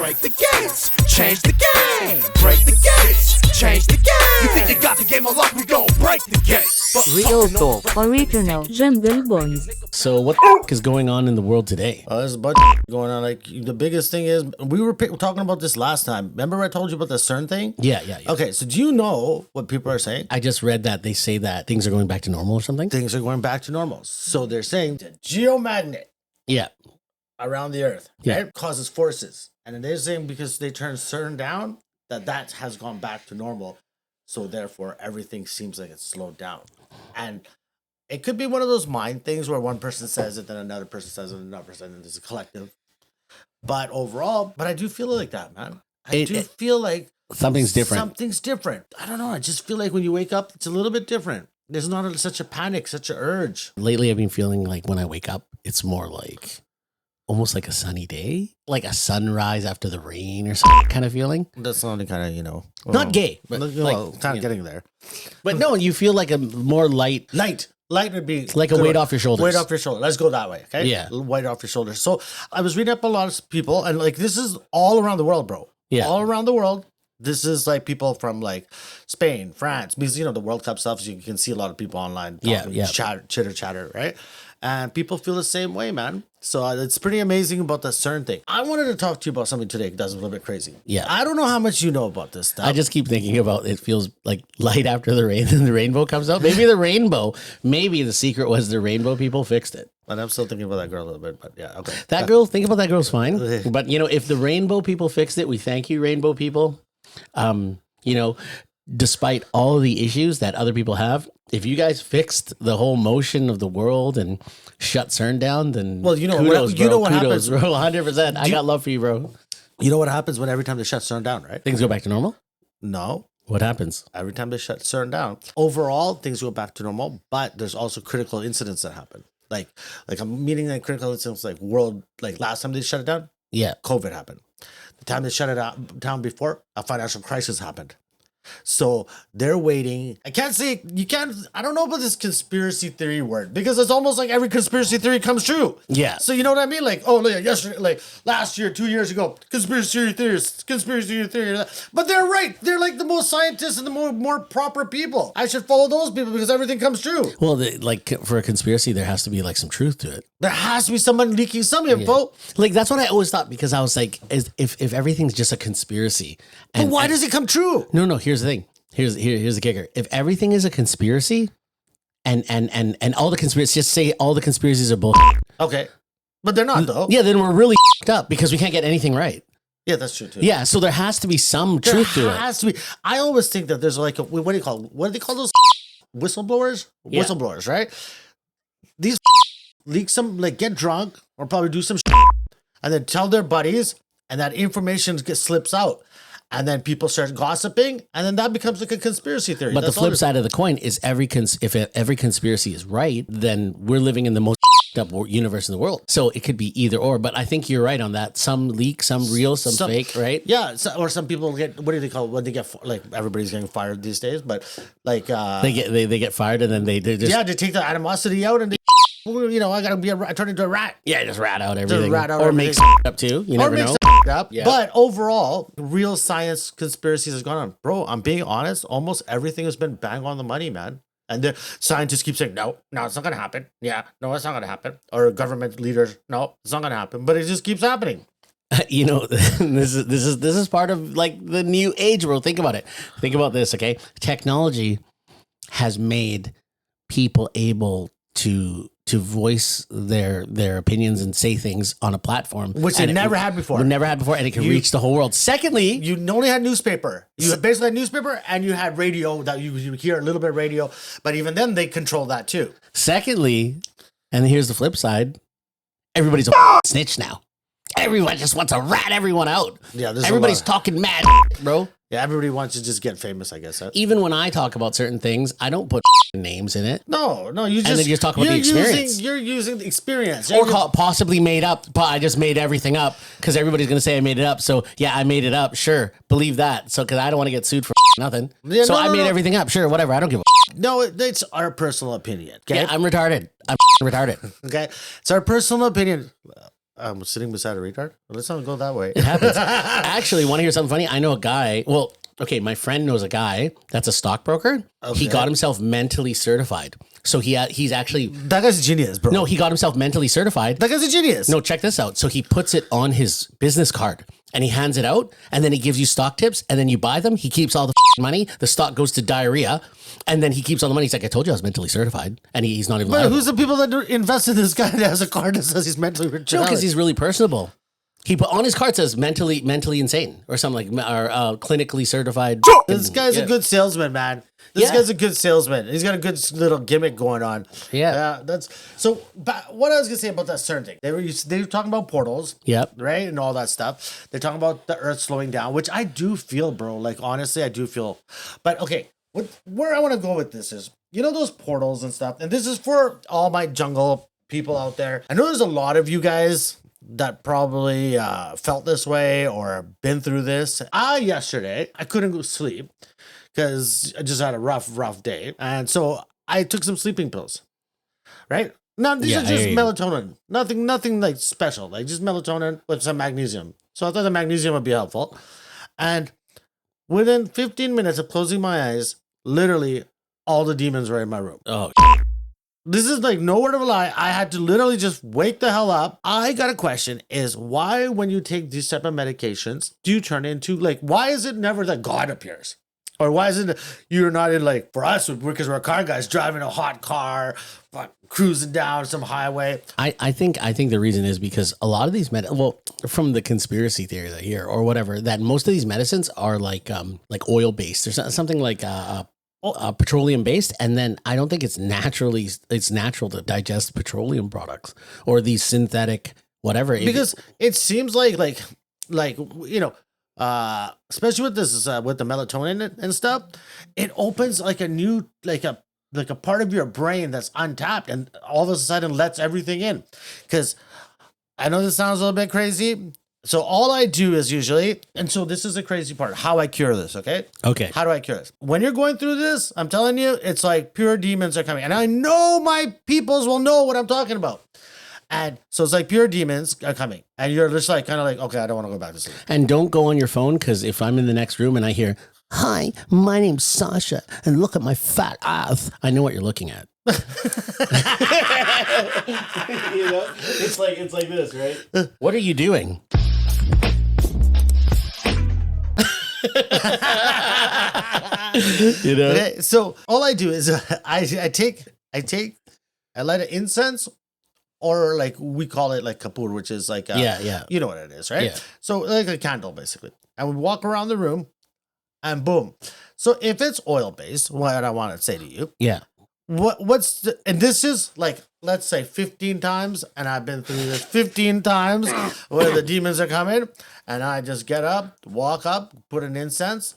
break the gates, change the game. Break the gates, change the game. You think you got the game unlocked? We gon' break the gates. Real talk. Original Jungle Boys. So what the is going on in the world today? There's a bunch going on. Like the biggest thing is we were talking about this last time. Remember I told you about the CERN thing? Yeah. Okay, so do you know what people are saying? I just read that they say that things are going back to normal or something. Things are going back to normal. So they're saying the geomagnet Yeah. around the Earth, Yeah. right, causes forces, and then they're saying because they turned CERN down, that has gone back to normal. So therefore, everything seems like it's slowed down, and it could be one of those mind things where one person says it, then another person says it, another person, and there's a collective. But overall, I do feel like that, man. I do feel like something's different. Something's different. I don't know. I just feel like when you wake up, it's a little bit different. There's not such a panic, such an urge. Lately, I've been feeling like when I wake up, it's more like almost like a sunny day, like a sunrise after the rain or something kind of feeling. That's the only kind of, Not gay, but it's not getting there. But no, you feel like a more light. Light would be Like a weight off your shoulders. Weight off your shoulder. Let's go that way. Okay. Yeah. Weight off your shoulders. So I was reading up a lot of people, and like this is all around the world, bro. Yeah. All around the world. This is like people from like Spain, France, because the World Cup stuff. So you can see a lot of people online. Talking, Yeah. Chitter, right? And people feel the same way, man. So it's pretty amazing about the CERN thing. I wanted to talk to you about something today that's a little bit crazy. Yeah. I don't know how much you know about this stuff. I just keep thinking about it feels like light after the rain and the rainbow comes out. Maybe the secret was the rainbow people fixed it. And I'm still thinking about that girl a little bit, but yeah, okay. Think about that girl's fine. But if the rainbow people fixed it, we thank you, rainbow people. Despite all the issues that other people have, if you guys fixed the whole motion of the world and shut CERN down, then kudos, bro. What happens, bro. 100%. I got love for you, bro. You know what happens when every time they shut CERN down, right? Things go back to normal? No. What happens? Every time they shut CERN down, overall things go back to normal, but there's also critical incidents that happen. Like I'm meaning like critical incidents like last time they shut it down, Yeah. COVID happened. The time they shut it down before, a financial crisis happened. So they're waiting. I don't know about this conspiracy theory word because it's almost like every conspiracy theory comes true. Yeah. So you know what I mean? Like, yesterday, like last year, 2 years ago, conspiracy theories. But they're right. They're like the most scientists and the more proper people. I should follow those people because everything comes true. Well, for a conspiracy, there has to be like some truth to it. There has to be someone leaking some info. Yeah. Like that's what I always thought because I was like, if everything's just a conspiracy, but why does it come true? No. Here's the thing. Here's the kicker. If everything is a conspiracy, and all the conspiracies, just say all the conspiracies are bullshit. Okay, but they're not though. Yeah, then we're really up because we can't get anything right. Yeah, that's true too. Yeah, so there has to be some truth to it. There has to be. I always think that there's like what do they call those whistleblowers? Yeah. Whistleblowers, right? These leak some, like get drunk or probably do some and then tell their buddies, and that information slips out. And then people start gossiping, and then that becomes like a conspiracy theory. But the flip side of the coin is if every conspiracy is right, then we're living in the most up universe in the world. So it could be either or. But I think you're right on that. Some leak, some real, some fake, right? Yeah. Or some people get, what do they call it? When they get, like everybody's getting fired these days, but like they get fired, and then they just they take the animosity out, and they, I gotta I turn into a rat. Yeah, just rat out everything. Or make up too. You never know. Up. Yeah. But overall, real science conspiracies has gone on. Bro, I'm being honest, almost everything has been bang on the money, man. And the scientists keep saying, no, it's not gonna happen. Yeah, no, it's not gonna happen. Or government leaders, no, it's not gonna happen. But it just keeps happening. This is part of like the new age, bro. Think about it. Think about this, okay? Technology has made people able to voice their opinions and say things on a platform which they never had before. And it can reach the whole world. Secondly, you only had newspaper. You basically had newspaper, and you had radio that you hear a little bit of radio, but even then they control that too. Secondly, and here's the flip side, everybody's a snitch now. Everyone just wants to rat everyone out. Yeah, everybody's talking mad, bro. Yeah, everybody wants to just get famous, I guess. Even when I talk about certain things, I don't put names in it. No, you just... And then you just talk about the experience. You're using the experience. Or possibly made up, but I just made everything up because everybody's going to say I made it up. So, yeah, I made it up. Sure. Believe that. So, because I don't want to get sued for nothing. Yeah, so, I made everything up. Sure, whatever. I don't give a No, it's our personal opinion. Okay? Yeah, I'm retarded. I'm retarded. Okay? It's our personal opinion. I'm sitting beside a retard. Let's not go that way. It happens. Actually, want to hear something funny? I know a guy. Well, okay, my friend knows a guy that's a stockbroker. Okay. He got himself mentally certified. So he's actually That guy's a genius, bro. no, he got himself mentally certified. That guy's a genius. No, check this out. So he puts it on his business card and he hands it out and then he gives you stock tips and then you buy them. He keeps all the money. The stock goes to diarrhea and then he keeps all the money. He's like, I told you I was mentally certified. And he's not even But liable. who's the people that invest in this guy that has a card that says he's mentally retarded? No, because he's really personable. He put on his card says mentally insane or something like or clinically certified. This guy's a good salesman, man. This guy's a good salesman. He's got a good little gimmick going on. Yeah. That's so. But what I was gonna say about that CERN thing, they were talking about portals, Yep. right, and all that stuff. They're talking about the Earth slowing down, which I do feel, bro. Like honestly, I do feel. But okay, where I want to go with this is, you know, those portals and stuff. And this is for all my jungle people out there. I know there's a lot of you guys that probably felt this way or been through this. Yesterday, I couldn't go sleep because I just had a rough day. And so I took some sleeping pills, right? Now, these are just melatonin. Nothing like special, like just melatonin with some magnesium. So I thought the magnesium would be helpful. And within 15 minutes of closing my eyes, literally all the demons were in my room. Oh, This is like no word of a lie. I had to literally just wake the hell up. I got a question is why when you take these type of medications, do you turn into like, why is it never that God appears? Or why is it you're not in like, for us, because we're car guys driving a hot car, cruising down some highway. I think the reason is because a lot of these from the conspiracy theories I hear or whatever, that most of these medicines are like oil based or something like petroleum based, and then I don't think it's natural to digest petroleum products or these synthetic whatever. Because it seems like you know, especially with this with the melatonin and stuff, it opens like a new like a part of your brain that's untapped and all of a sudden lets everything in. Because I know this sounds a little bit crazy. So all I do is usually, and so this is the crazy part, how I cure this, okay? Okay. How do I cure this? When you're going through this, I'm telling you, it's like pure demons are coming. And I know my peoples will know what I'm talking about. And so it's like pure demons are coming. And you're just like, kind of like, okay, I don't want to go back to sleep. And don't go on your phone, because if I'm in the next room and I hear, "Hi, my name's Sasha, and look at my fat ass," I know what you're looking at. You know, it's like this, right? What are you doing? You know. Okay, so all I do is I light an incense, or like we call it like kapoor, which is like Yeah. you know what it is, right? Yeah. So like a candle basically, and we walk around the room, and boom. So if it's oil based, what I want to say to you, Yeah. and this is like, let's say 15 times, and I've been through this 15 times where the demons are coming, and I just get up, walk up, put an incense,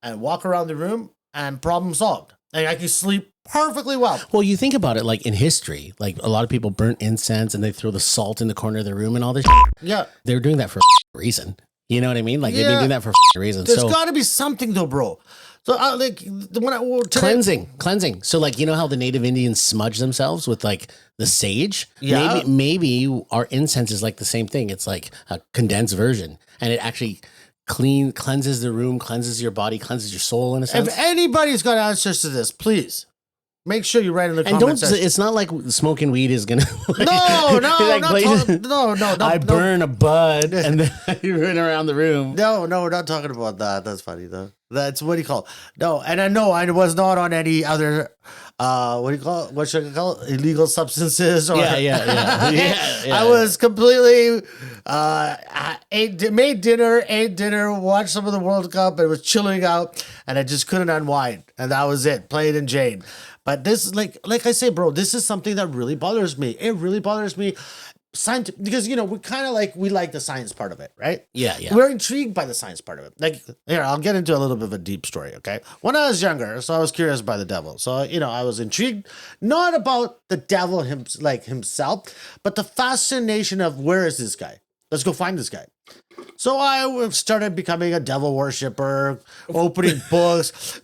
and walk around the room, and problem solved. And I can sleep perfectly well. Well, you think about it, like in history, like a lot of people burnt incense and they throw the salt in the corner of their room and all this. Yeah. They were doing that for a reason. You know what I mean? Like they've been doing that for a reason. There's So got to be something though, bro. So cleansing. So like, you know how the native Indians smudge themselves with like the sage? Yeah. Maybe our incense is like the same thing. It's like a condensed version, and it actually cleanses the room, cleanses your body, cleanses your soul in a sense. If anybody's got answers to this, please make sure you write in the And comments. it's not like smoking weed is gonna. Like, No, like, no. I burn a bud and then I run around the room. No, we're not talking about that. That's funny though. That's what do you call it? No, and I know I was not on any other what do you call it? What should I call it? Illegal substances or Yeah. I was completely ate dinner, watched some of the World Cup, and was chilling out, and I just couldn't unwind. And that was it. Plain and Jane. But this is like I say, bro, this is something that really bothers me. It really bothers me. Because you know we like the science part of it, right? Yeah. We're intrigued by the science part of it. Like here, I'll get into a little bit of a deep story, okay? When I was younger, so I was curious by the devil. So you know, I was intrigued not about the devil himself, but the fascination of where is this guy? Let's go find this guy. So I started becoming a devil worshiper, opening books,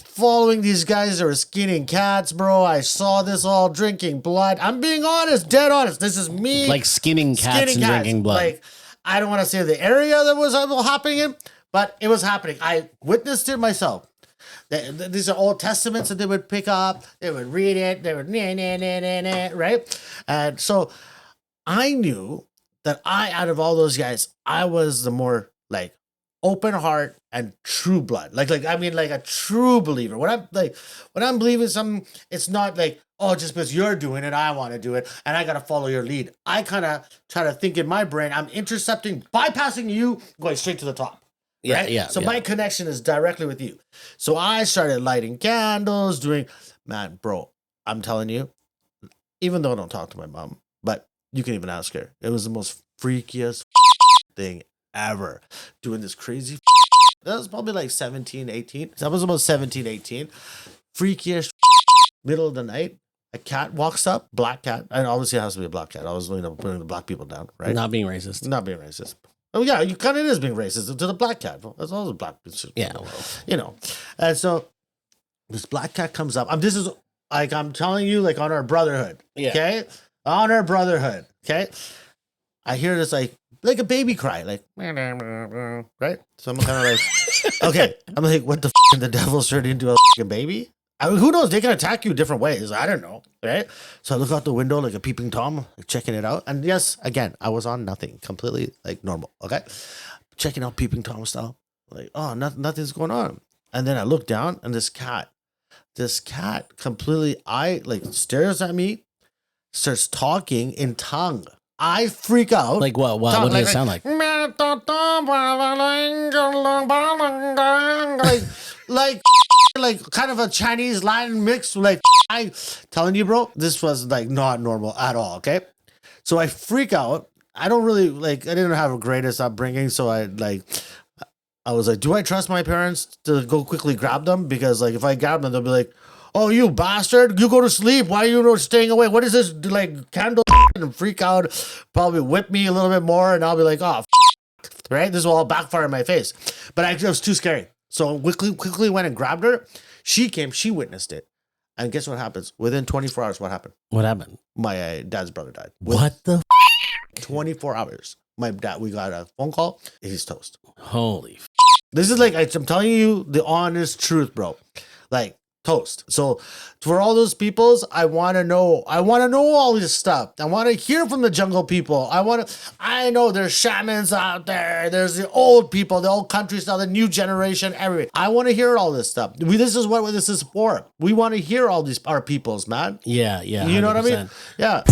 following these guys that were skinning cats, bro. I saw this all, drinking blood. I'm being honest, dead honest. This is me. Like skinning cats and drinking blood. Like, I don't want to say the area that was happening in, but it was happening. I witnessed it myself. These are Old Testaments that they would pick up. They would read it. They would right? And so I knew that out of all those guys, I was the more like open heart and true blood. Like a true believer. When I'm believing something, it's not like, oh, just because you're doing it, I want to do it, and I got to follow your lead. I kind of try to think in my brain, I'm intercepting, bypassing you, going straight to the top. Yeah, right? yeah. So yeah. my connection is directly with you. So I started lighting candles, man, bro, I'm telling you, even though I don't talk to my mom, but you can even ask her. It was the most freakiest thing ever. Doing this crazy. That was probably like 17, 18. That was about 17, 18. Freakiest middle of the night. A cat walks up, black cat. And obviously it has to be a black cat. I was putting the black people down, right? Not being racist. Not being racist. Oh yeah, you kind of is being racist to the black cat. That's all the black people. Yeah. And so this black cat comes up. This is like, I'm telling you, like on our brotherhood. Yeah. Okay? On our brotherhood. Okay? I hear this like a baby cry, like right? So I'm kind of like, okay. I'm like, what the the devil's turned into a baby? I mean, who knows? They can attack you different ways. I don't know, right? So I look out the window like a peeping Tom, like checking it out. And yes, again, I was on nothing, completely like normal. Okay, checking out peeping Tom style, like, oh, nothing's going on. And then I look down, and this cat completely, stares at me, starts talking in tongue. I freak out. Like what? What does it sound like? Like kind of a Chinese Latin mix. Like, I telling you, bro, this was like not normal at all. Okay, so I freak out. I don't really I didn't have a greatest upbringing, so I was like, do I trust my parents to go quickly grab them? Because like if I grab them, they'll be like, oh, you bastard, you go to sleep. Why are you not staying away? What is this, like, candle? And freak out, probably whip me a little bit more, and I'll be like, oh, right? This will all backfire in my face. But it was too scary. So quickly went and grabbed her. She came, she witnessed it. And guess what happens? Within 24 hours, what happened? What happened? My dad's brother died. What the? 24 hours. My dad, we got a phone call. He's toast. Holy. This is like, I'm telling you the honest truth, bro. Like, toast. So for all those peoples, I want to know all this stuff. I want to hear from the jungle people. I know there's shamans out there. There's the old people, the old country style, the new generation, everything. I want to hear all this stuff. This is what this is for. We want to hear all these, our peoples, man. Yeah. You know what I mean? 100%. Yeah.